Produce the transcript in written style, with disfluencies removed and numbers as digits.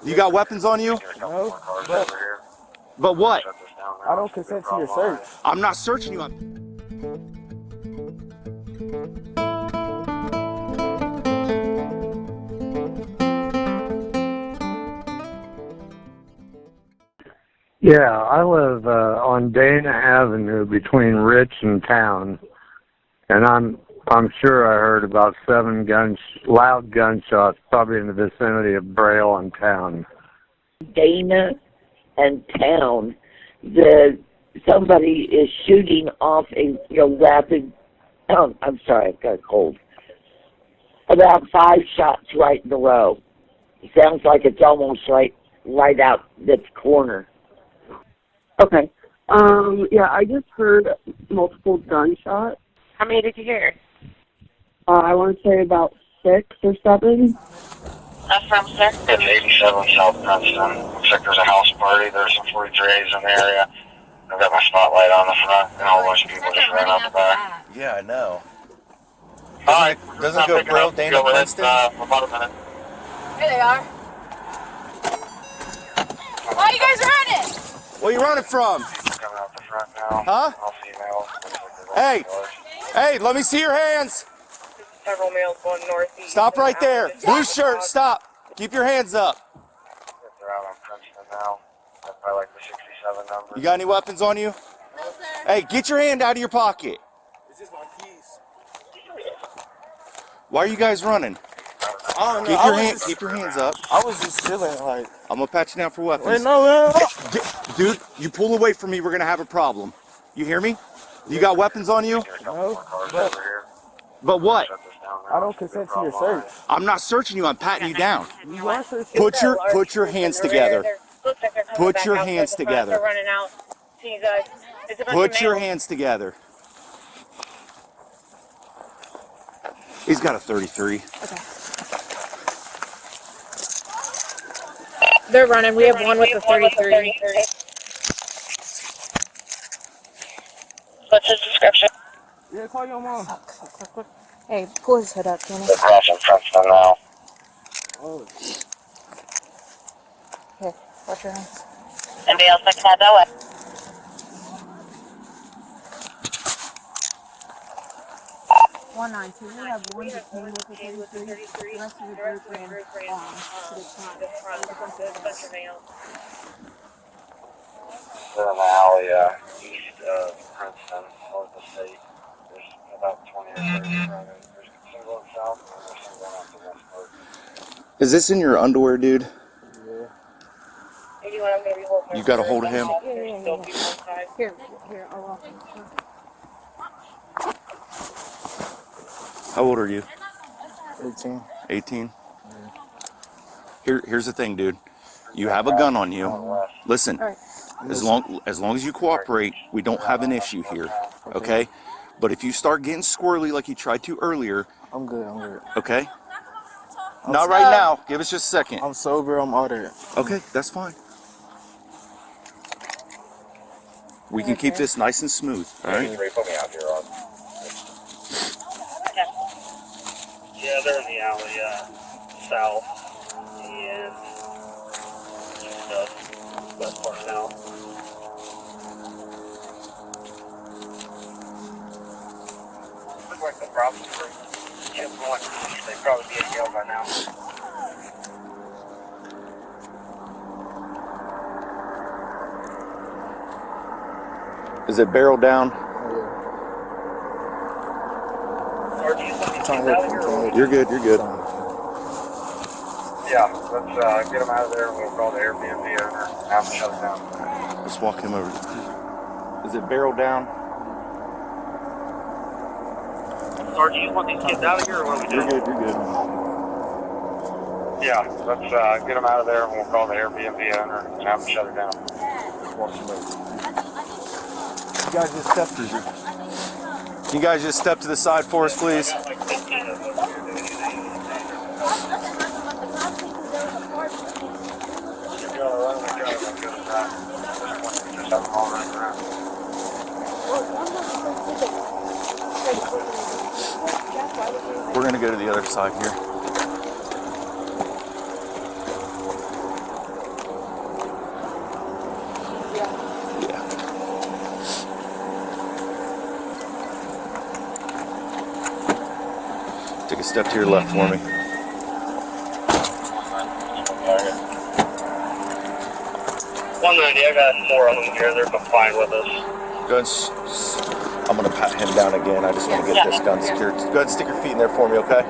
You got weapons on you? No, But what? I don't consent to your search. I'm not searching you. Yeah, I live on Dana Avenue between Rich and Town, and I'm sure I heard about 7 loud gunshots, probably in the vicinity of Braille and Town. Dana and Town, somebody is shooting off a rapid. I'm sorry, I've got a cold. About 5 shots right in a row. It sounds like it's almost right out this corner. Okay. Yeah, I just heard multiple gunshots. How many did you hear? I want to say about 6 or 7. That's from, sir? It's 87 South Princeton. Looks like there's a house party. There's some 43As in the area. I've got my spotlight on the front, and a whole bunch of people just ran out the back. Yeah, I know. Alright. Doesn't go Braille, Dana, Princeton? About a minute. Here they are. Why are you guys running? Where you running from? Coming out the front now. Huh? All female. Hey! Hey, let me see your hands. Several males going northeast. Stop right there. Blue shirt, stop. Keep your hands up. They're out on Princeton now. I like the 67 number. You got any weapons on you? No, sir. Hey, get your hand out of your pocket. This is my keys. Why are you guys running? I don't know. Keep your hands up. I was just chilling, like. I'm gonna pat you down for weapons. Wait, no. Dude, you pull away from me, we're gonna have a problem. You hear me? You got weapons on you? No, But what? I don't consent to your search. I'm not searching you, I'm patting you down. You are searching. Put your hands together. Put your hands together. They're running out. See you guys. It's a bunch Put of your males. hands together. He's got a 33. They're running. We have one with a 33. What's his description? Yeah, call your mom. Hey, pull his hood up, Kenny. They're crossing Princeton now. Oh. Here, watch your hands. Anybody else that can have that way? We have one detained with a 33. The rest of the group ran to the front. They're in the alley east of Princeton, north of State. There's about 20 or 30 running. There's some going south and there's some going out the west part. Is this in your underwear, dude? Yeah. You got a hold of him? Here, I'll walk him. How old are you? 18. 18? Here's the thing, dude. You have a gun on you. Listen, as long as you cooperate, we don't have an issue here, okay? But if you start getting squirrely like you tried to earlier, I'm good. okay? Not right now. Give us just a second. I'm sober, I'm all that. Okay, that's fine. We can keep this nice and smooth, all right? Put me out here, Rod. Yeah, they're in the alley, south and east of west part now. Look like the problem group. Yeah, going east, they'd probably be at Yale by now. Is it barrel down? Or do you want me to get out of here? You're good, you're good. Yeah, let's get them out of there and we'll call the Airbnb owner and have them shut it down. Let's walk him over. Is it barrel down? Or do you want these kids out of here or what are we doing? You're good. Yeah, let's get them out of there and we'll call the Airbnb owner and have them shut it down. Walk him over. You guys just step through here. Can you guys just step to the side for us, please? We're gonna go to the other side here. Take a step to your left for me. 190, I got 4 of them here. They're confined with us. Go ahead. I'm gonna pat him down again. I just want to get this gun secured. Go ahead and stick your feet in there for me, okay?